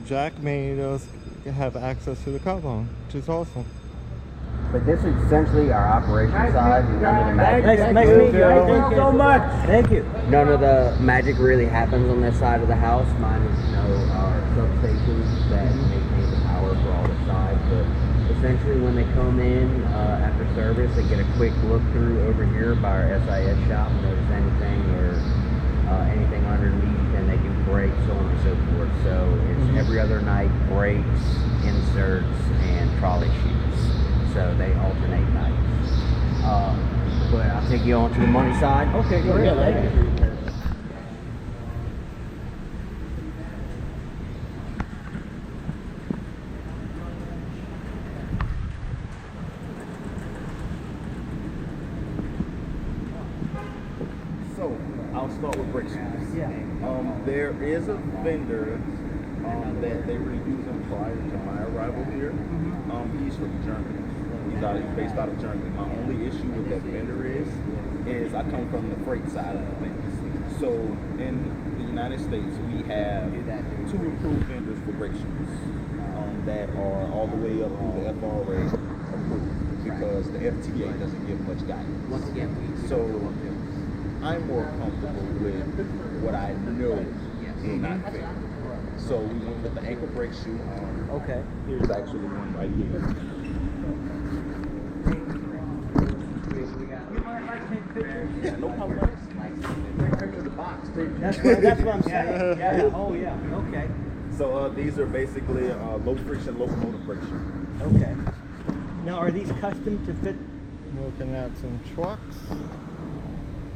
Jack made us have access to the car bone, which is awesome. But this is essentially our operation side. None of the magic. Nice to meet you. Thank you so much. Thank you. None of the magic really happens on this side of the house. Mine is, our substations that maintain the power for all the sides. But essentially, when they come in after service, they get a quick look through over here by our SIS shop, notice anything or anything underneath, and they do brakes, so on and so forth. So it's every other night brakes, inserts, and trolley shoes. So they alternate nights. But I'll take you on to the money side. Okay, go ahead. So I'll start with brake shoes. Yeah. There is a vendor that they were using prior to my arrival here. He's from Germany. He's based out of Germany. My only issue with that vendor is I come from the freight side of things. So in the United States, we have 2 approved vendors for brake shoes that are all the way up through the FRA approved because the FTA doesn't give much guidance. Once again, So I'm more comfortable with what I know will not fit. So we went with the ankle brake shoe. Okay. Here's actually one right here. Yeah, no problem. Picture the box too. That's what I'm saying. Yeah. Oh, yeah. Okay. So these are basically low friction locomotive brake shoes. Okay. Now, are these custom to fit? Looking at some trucks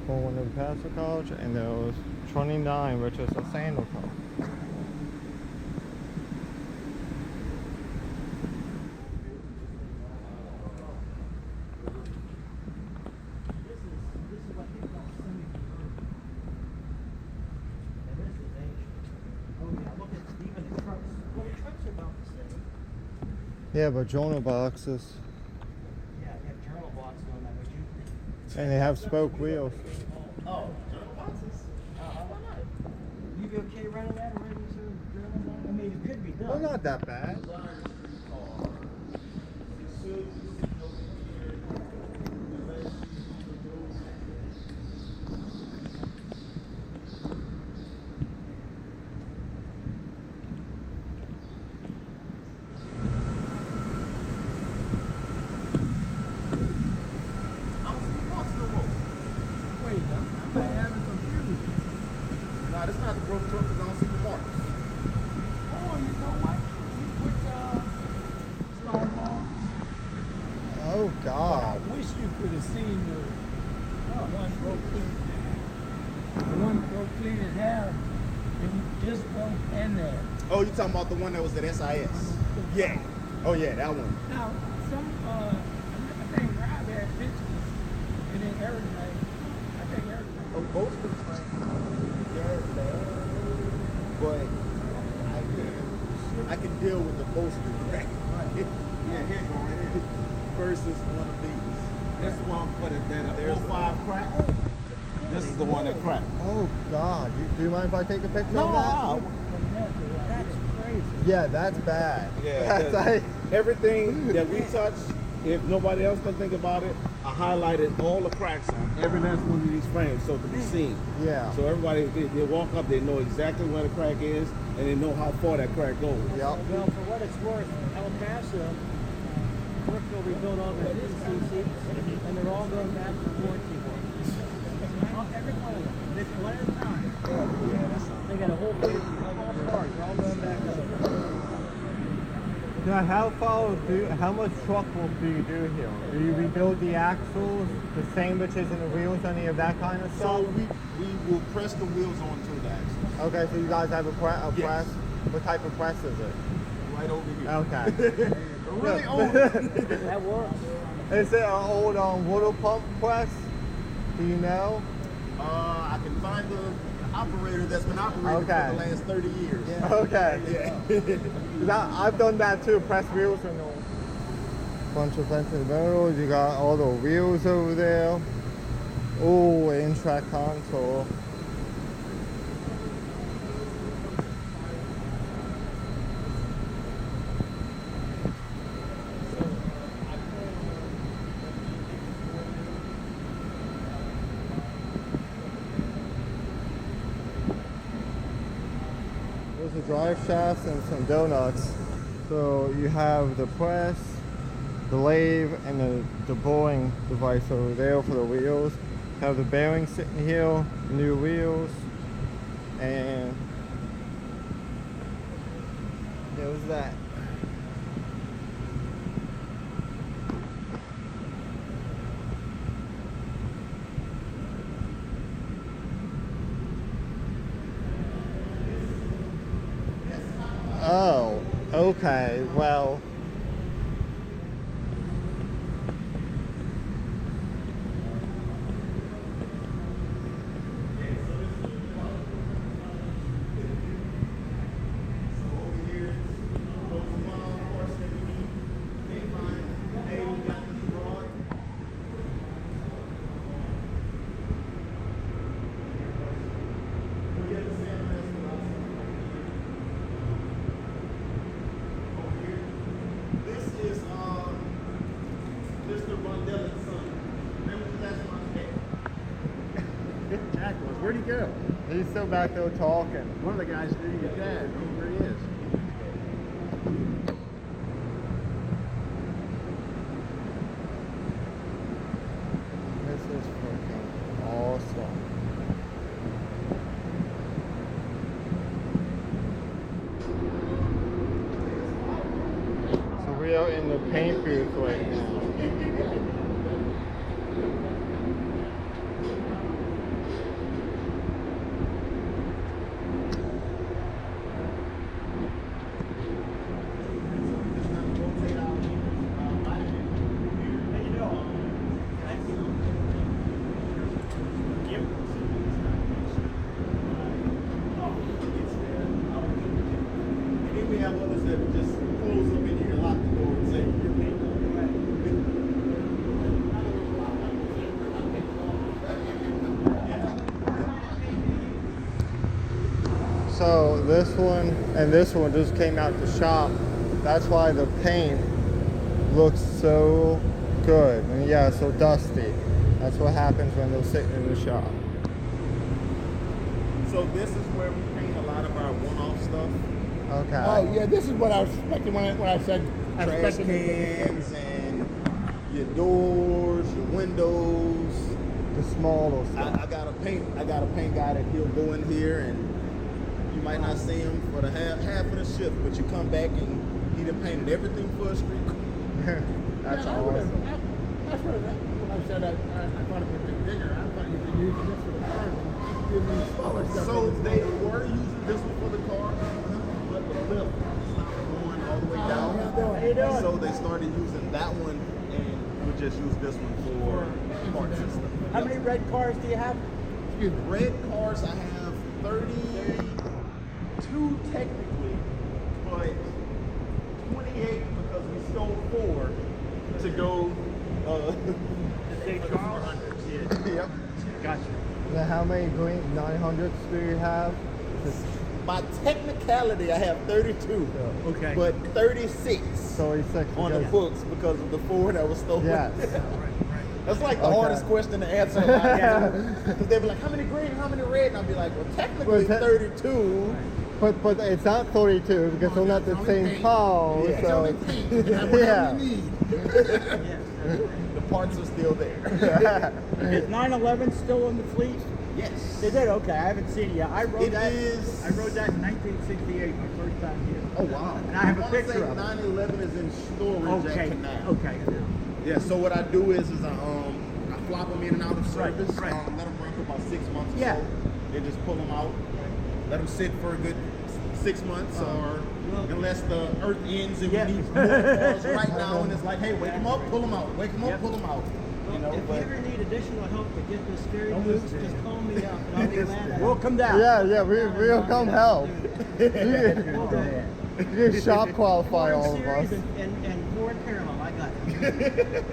for one of the pastor college, and there was 29, which is a sandal truck. Yeah, but journal boxes. Yeah, they have journal boxes on that, would you? And they have spoke wheels. Oh, journal boxes? Why not? You be okay running that or running some journal? I mean, it could be done. Well, not that bad. Nah, this not the broke truck because I don't see the marks. Oh, you know what? You put strong ball. Oh, God. I wish you could have seen the one broke clean. The one broke clean in half, and this one and that. Oh, you talking about the one that was at SIS? Yeah. Oh yeah, that one. Now, I think Rob had pictures, and then everything. I think everything. Oh, both of them. Yeah, but I can deal with the bolster crack. Yeah, here you go. Right here. Versus one of these. This is one for the 05 crack. This is the one that cracked. Oh, God. Do you mind if I take a picture No, of that? That's crazy. Yeah, that's bad. Yeah, That's like, everything that we touch, if nobody else can think about it, I highlighted all the cracks on every last one of these frames so it can be seen. yeah. So everybody, they walk up, they know exactly where the crack is, and they know how far that crack goes. Yep. Well, for what it's worth, El Paso, Brookville rebuilt all their DC seats, and they're all going back to warranty work. Every one of them. This one at a time. They got a whole fleet of all parts. They're all going back up. Now, how much truck work do you do here? Do you rebuild the axles, the sandwiches and the wheels, any of that kind of So stuff? we will press the wheels onto the axle. Okay, so you guys have a Yes. press? What type of press is it? Right over here. Okay. Really old. That works. Is it an old water pump press? Do you know? I can find the operator that's been operating Okay. for the last 30 years. Okay. Yeah. 'Cause I've done that too, press wheels and all. Bunch of ventilators, you got all the wheels over there. Oh, in-track console. There's the drive shafts and some donuts. So you have the press, the lathe, and the bowling device over there for the wheels. Have the bearings sitting here, new wheels, and there's that. Oh, okay, well. Where'd he go? He's still back there talking. One of the guys knew your dad. I don't know where he is. This is freaking awesome. So we are in the paint booth right now. So this one and this one just came out the shop. That's why the paint looks so good. And yeah, so dusty. That's what happens when they're sitting in the shop. So this is where we paint a lot of our one-off stuff. Okay. Oh yeah, this is what I was expecting when I said I Trash expected cans and your doors, your windows. The smaller stuff. I got a paint guy that he'll go in here and you might not see him for the half of the shift, but you come back and he done painted everything for a street car. That's Yeah, awesome. That's what when I said I thought it would be bigger. I thought you could use this for the car and give me smaller stuff. So they were using this one for the car, but the lift stopped going all the way down. How you doing? So they started using that one and we just use this one for parts and stuff. How many red cars do you have? Excuse me. Red cars, I have 32 technically, but 28 because we stole 4 to go. St. Charles? Yep. Gotcha. Now how many green 900s do you have? By technicality, I have 32, Okay. but 36 36. on the because- books because of the 4 that was stolen. Yes. That's like the Okay. hardest question to answer. Because they'd be like, how many green, how many red? And I'd be like, well, technically Well, 32. But it's not 32 because they're not the same car. Yeah. So Only paint. You have whatever you need. The parts are still there. Is 911 still in the fleet? Yes. Is it? Okay, I haven't seen it yet. I rode It that. is- I rode that in 1968, my first time here. Oh, wow. And I have a wanna picture say of it. 911 is in storage Okay. at Canal. Okay. Yeah, so what I do is I flop them in and out of service. Right. Let them run for about 6 months or Yeah. so. Then just pull them out. Let them sit for a good 6 months or unless the earth ends and Yeah. we need more cars right now and it's like, hey, wake them up, pull them out. Wake them up, Yep. pull them out. You know, If you but ever need additional help to get this steering loose, just call me up and I'll be glad. We'll come down. yeah, we'll come help. You can shop qualify all of Series us. and Ford parallel, I got it.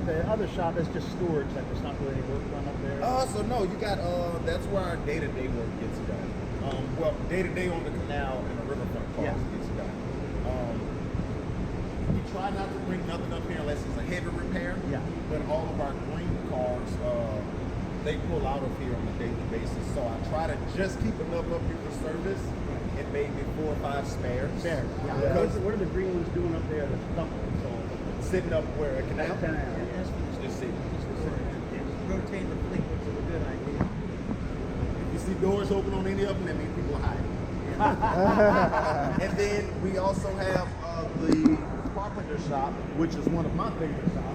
The other shop is just storage. That there's not really any work done up there. so no, you got that's where our day-to-day work gets done. Well, day-to-day on the canal and the riverfront cars gets done. We try not to bring nothing up here unless it's a heavy repair. Yeah. But all of our green cars, they pull out of here on a daily basis. So I try to just keep enough up here for service and maybe 4 or 5 spares. There. Because What are the green ones doing up there that's dumping? So sitting up where a canal. Just see. rotate the fleet, which is a good idea. If you see doors open on any of them, that means people are hiding. And then we also have the carpenter shop, which is one of my favorite shops.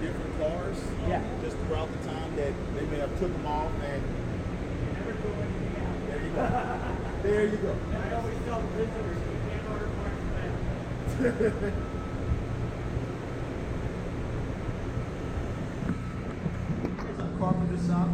Different cars. Yeah. Just throughout the time that they may have took them off, and there you go. There you go. I always tell visitors, you can't order parts back. It's a carpenter shop.